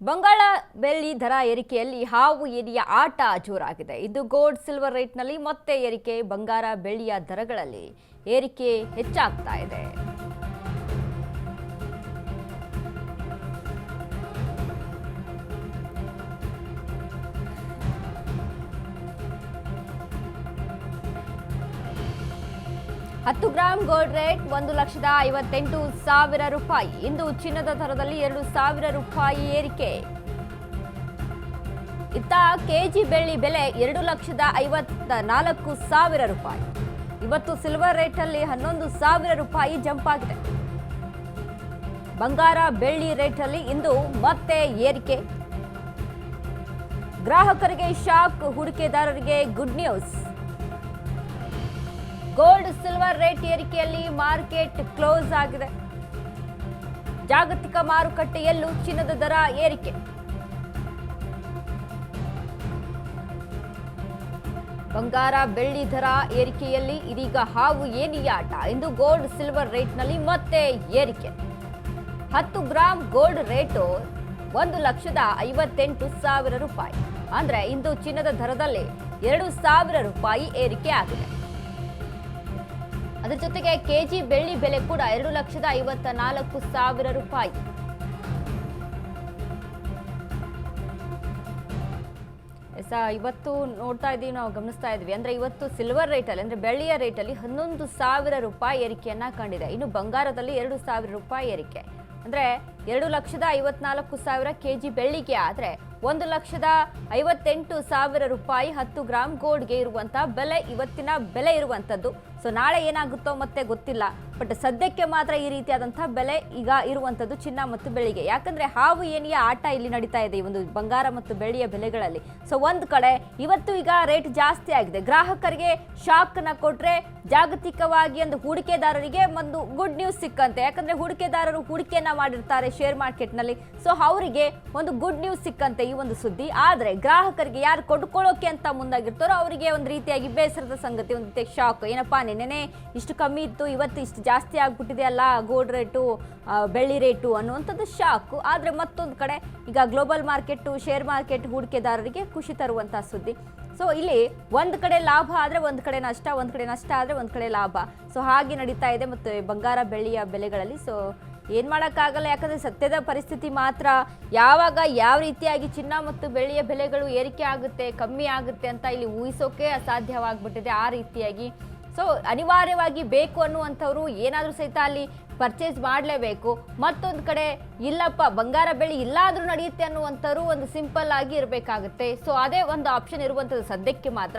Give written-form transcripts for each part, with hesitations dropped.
ಬಂಗಾಳ ಬೆಳ್ಳಿ ದರ ಏರಿಕೆಯಲ್ಲಿ ಹಾವು ಏರಿಯ ಆಟ ಜೋರಾಗಿದೆ. ಇದು ಗೋಲ್ಡ್ ಸಿಲ್ವರ್ ರೇಟ್ನಲ್ಲಿ ಮತ್ತೆ ಏರಿಕೆ. ಬಂಗಾರ ಬೆಳ್ಳಿಯ ದರಗಳಲ್ಲಿ ಏರಿಕೆ ಹೆಚ್ಚಾಗ್ತಾ ಇದೆ. ಹತ್ತು ಗ್ರಾಂ ಗೋಲ್ಡ್ ರೇಟ್ 1,58,000 ರೂಪಾಯಿ. ಇಂದು ಚಿನ್ನದ ದರದಲ್ಲಿ 2,000 ರೂಪಾಯಿ ಏರಿಕೆ. ಇತ್ತ ಕೆಜಿ ಬೆಳ್ಳಿ ಬೆಲೆ 2,54,000 ರೂಪಾಯಿ. ಇವತ್ತು ಸಿಲ್ವರ್ ರೇಟಲ್ಲಿ 11,000 ರೂಪಾಯಿ ಜಂಪ್ ಆಗಿದೆ. ಬಂಗಾರ ಬೆಳ್ಳಿ ರೇಟಲ್ಲಿ ಇಂದು ಮತ್ತೆ ಏರಿಕೆ. ಗ್ರಾಹಕರಿಗೆ ಶಾಕ್, ಹೂಡಿಕೆದಾರರಿಗೆ good news. Gold silver rate ಏರಿಕೆಯಲ್ಲಿ ಮಾರ್ಕೆಟ್ ಕ್ಲೋಸ್ ಆಗಿದೆ. ಜಾಗತಿಕ ಮಾರುಕಟ್ಟೆಯಲ್ಲೂ ಚಿನ್ನದ ದರ ಏರಿಕೆ. ಬಂಗಾರ ಬೆಳ್ಳಿ ದರ ಏರಿಕೆಯಲ್ಲಿ ಇದೀಗ ಹಾವು ಏನಿಯಾಟ. ಇಂದು ಗೋಲ್ಡ್ ಸಿಲ್ವರ್ ರೇಟ್ನಲ್ಲಿ ಮತ್ತೆ ಏರಿಕೆ. 10 ಗ್ರಾಂ ಗೋಲ್ಡ್ ರೇಟು 1,58,000 ರೂಪಾಯಿ. ಅಂದ್ರೆ ಇಂದು ಚಿನ್ನದ ದರದಲ್ಲಿ 2,000 ರೂಪಾಯಿ ಏರಿಕೆ ಆಗಿದೆ. ಅದರ ಜೊತೆಗೆ ಕೆಜಿ ಬೆಳ್ಳಿ ಬೆಲೆ ಕೂಡ 2,54,000 ರೂಪಾಯಿ. ಇವತ್ತು ನೋಡ್ತಾ ಇದ್ದೀವಿ, ನಾವು ಗಮನಿಸ್ತಾ ಇದ್ವಿ. ಅಂದ್ರೆ ಇವತ್ತು ಸಿಲ್ವರ್ ರೇಟಲ್ಲಿ ಅಂದ್ರೆ ಬೆಳ್ಳಿಯ ರೇಟಲ್ಲಿ 11,000 ರೂಪಾಯಿ ಏರಿಕೆಯನ್ನ ಕಂಡಿದೆ. ಇನ್ನು ಬಂಗಾರದಲ್ಲಿ 2,000 ರೂಪಾಯಿ ಏರಿಕೆ. ಅಂದ್ರೆ 2,54,000 ಕೆಜಿ ಬೆಳ್ಳಿಗೆ ಆದ್ರೆ 1,58,000 ರೂಪಾಯಿ 10 ಗ್ರಾಂ ಗೋಲ್ಡ್ಗೆ ಇರುವಂತಹ ಬೆಲೆ, ಇವತ್ತಿನ ಬೆಲೆ ಇರುವಂತದ್ದು. ಸೊ ನಾಳೆ ಏನಾಗುತ್ತೋ ಮತ್ತೆ ಗೊತ್ತಿಲ್ಲ. ಬಟ್ ಸದ್ಯಕ್ಕೆ ಮಾತ್ರ ಈ ರೀತಿಯಾದಂತಹ ಬೆಲೆ ಈಗ ಇರುವಂತದ್ದು ಚಿನ್ನ ಮತ್ತು ಬೆಳ್ಳಿಗೆ. ಯಾಕಂದ್ರೆ ಹಾವು ಏನಿಯ ಆಟ ಇಲ್ಲಿ ನಡೀತಾ ಇದೆ ಈ ಒಂದು ಬಂಗಾರ ಮತ್ತು ಬೆಳ್ಳಿಯ ಬೆಲೆಗಳಲ್ಲಿ. ಸೊ ಒಂದ್ ಕಡೆ ಇವತ್ತು ಈಗ ರೇಟ್ ಜಾಸ್ತಿ ಆಗಿದೆ. ಗ್ರಾಹಕರಿಗೆ ಶಾಕ್ ನ ಕೊಟ್ರೆ ಜಾಗತಿಕವಾಗಿ ಒಂದು ಹೂಡಿಕೆದಾರರಿಗೆ ಒಂದು ಗುಡ್ ನ್ಯೂಸ್ ಸಿಕ್ಕಂತೆ. ಯಾಕಂದ್ರೆ ಹೂಡಿಕೆದಾರರು ಹೂಡಿಕೆಯನ್ನ ಮಾಡಿರ್ತಾರೆ ಶೇರ್ ಮಾರ್ಕೆಟ್ ನಲ್ಲಿ. ಸೊ ಅವರಿಗೆ ಒಂದು ಗುಡ್ ನ್ಯೂಸ್ ಸಿಕ್ಕಂತೆ ಈ ಒಂದು ಸುದ್ದಿ. ಆದ್ರೆ ಗ್ರಾಹಕರಿಗೆ ಯಾರು ಕೊಂಡ್ಕೊಳ್ಳೋಕೆ ಅಂತ ಮುಂದಾಗಿರ್ತಾರೋ ಅವರಿಗೆ ಒಂದು ರೀತಿಯಾಗಿ ಬೇಸರದ ಸಂಗತಿ, ಒಂದು ರೀತಿಯ ಶಾಕ್. ಏನಪ್ಪಾ ನೆನ್ನೆ ಇಷ್ಟು ಕಮ್ಮಿ ಇತ್ತು, ಇವತ್ತು ಇಷ್ಟು ಜಾಸ್ತಿ ಆಗ್ಬಿಟ್ಟಿದೆ ಅಲ್ಲ ಗೋಲ್ಡ್ ರೇಟು ಬೆಳ್ಳಿ ರೇಟು ಅನ್ನುವಂಥದ್ದು ಶಾಕ್. ಆದ್ರೆ ಮತ್ತೊಂದು ಕಡೆ ಈಗ ಗ್ಲೋಬಲ್ ಮಾರ್ಕೆಟ್, ಶೇರ್ ಮಾರ್ಕೆಟ್ ಹೂಡಿಕೆದಾರರಿಗೆ ಖುಷಿ ತರುವಂತಹ ಸುದ್ದಿ. ಸೊ ಇಲ್ಲಿ ಒಂದ್ ಕಡೆ ಲಾಭ ಆದ್ರೆ ಒಂದ್ ಕಡೆ ನಷ್ಟ, ಒಂದ್ ಕಡೆ ನಷ್ಟ ಆದ್ರೆ ಒಂದ್ ಕಡೆ ಲಾಭ. ಸೊ ಹಾಗೆ ನಡೀತಾ ಇದೆ ಮತ್ತೆ ಬಂಗಾರ ಬೆಳ್ಳಿಯ ಬೆಲೆಗಳಲ್ಲಿ. ಸೊ ಏನ್ ಮಾಡೋಕ್ಕಾಗಲ್ಲ, ಯಾಕಂದ್ರೆ ಸತ್ಯದ ಪರಿಸ್ಥಿತಿ ಮಾತ್ರ. ಯಾವಾಗ ಯಾವ ರೀತಿಯಾಗಿ ಚಿನ್ನ ಮತ್ತು ಬೆಳ್ಳಿಯ ಬೆಲೆಗಳು ಏರಿಕೆ ಆಗುತ್ತೆ, ಕಮ್ಮಿ ಆಗುತ್ತೆ ಅಂತ ಇಲ್ಲಿ ಊಹಿಸೋಕೆ ಅಸಾಧ್ಯವಾಗ್ಬಿಟ್ಟಿದೆ ಆ ರೀತಿಯಾಗಿ. ಸೊ ಅನಿವಾರ್ಯವಾಗಿ ಬೇಕು ಅನ್ನುವಂಥವ್ರು ಏನಾದರೂ ಸಹಿತ ಅಲ್ಲಿ ಪರ್ಚೇಸ್ ಮಾಡಲೇಬೇಕು. ಮತ್ತೊಂದು ಕಡೆ ಇಲ್ಲಪ್ಪ ಬಂಗಾರ ಬೆಳ್ಳಿ ಇಲ್ಲ ಆದ್ರೂ ನಡೆಯುತ್ತೆ ಅನ್ನುವಂಥವ್ರು ಒಂದು ಸಿಂಪಲ್ ಆಗಿ ಇರಬೇಕಾಗುತ್ತೆ. ಸೊ ಅದೇ ಒಂದು ಆಪ್ಷನ್ ಇರುವಂಥದ್ದು ಸದ್ಯಕ್ಕೆ ಮಾತ್ರ.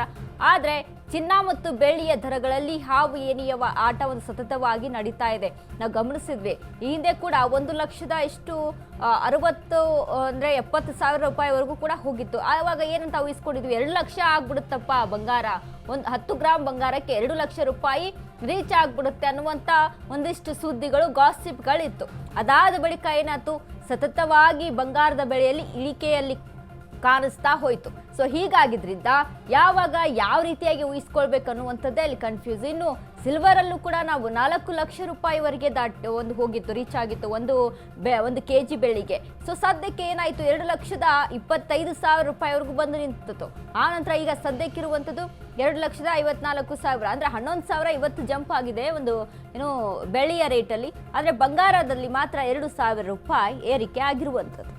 ಆದರೆ ಚಿನ್ನ ಮತ್ತು ಬೆಳ್ಳಿಯ ದರಗಳಲ್ಲಿ ಹಾವು ಏನಿಯವ ಆಟ ಒಂದು ಸತತವಾಗಿ ನಡೀತಾ ಇದೆ. ನಾವು ಗಮನಿಸಿದ್ವಿ ಈ ಹಿಂದೆ ಕೂಡ 1,60,000 ಅಂದ್ರೆ 70,000 ರೂಪಾಯಿವರೆಗೂ ಕೂಡ ಹೋಗಿತ್ತು. ಆವಾಗ ಏನಂತ ಊಹಿಸ್ಕೊಂಡಿದ್ವಿ, 2 ಲಕ್ಷ ಆಗ್ಬಿಡುತ್ತಪ್ಪ ಬಂಗಾರ, 10 ಗ್ರಾಂ ಬಂಗಾರಕ್ಕೆ 2 ಲಕ್ಷ ರೂಪಾಯಿ ರೀಚ್ ಆಗ್ಬಿಡುತ್ತೆ ಅನ್ನುವಂತ ಒಂದಿಷ್ಟು ಸುದ್ದಿಗಳು, ಗಾಸಿಪ್ಗಳಿತ್ತು. ಅದಾದ ಬಳಿಕ ಏನಾಯ್ತು, ಸತತವಾಗಿ ಬಂಗಾರದ ಬೆಲೆಯಲ್ಲಿ ಇಳಿಕೆಯಲ್ಲಿ ಕಾಣಿಸ್ತಾ ಹೋಯ್ತು. ಸೊ ಹೀಗಾಗಿದ್ರಿಂದ ಯಾವಾಗ ಯಾವ ರೀತಿಯಾಗಿ ಊಹಿಸ್ಕೊಳ್ಬೇಕು ಅನ್ನುವಂಥದ್ದೇ ಅಲ್ಲಿ ಕನ್ಫ್ಯೂಸ್. ಇನ್ನು ಸಿಲ್ವರ್ ಅಲ್ಲೂ ಕೂಡ ನಾವು 4 ಲಕ್ಷ ರೂಪಾಯಿವರೆಗೆ ಒಂದು ಹೋಗಿತ್ತು, ರೀಚ್ ಆಗಿತ್ತು ಒಂದು ಕೆಜಿ ಬೆಳ್ಳಿಗೆ. ಸೊ ಸದ್ಯಕ್ಕೆ ಏನಾಯ್ತು, 2,25,000 ರೂಪಾಯಿವರೆಗೂ ಬಂದು ನಿಂತಿತ್ತು. ಆ ನಂತರ ಈಗ ಸದ್ಯಕ್ಕಿರುವಂಥದ್ದು 2,54,000 ಅಂದ್ರೆ 11,000 ಇವತ್ತು ಜಂಪ್ ಆಗಿದೆ ಒಂದು ಬೆಳ್ಳಿಯ ರೇಟಲ್ಲಿ. ಆದ್ರೆ ಬಂಗಾರದಲ್ಲಿ ಮಾತ್ರ 2,000 ರೂಪಾಯಿ ಏರಿಕೆ ಆಗಿರುವಂಥದ್ದು.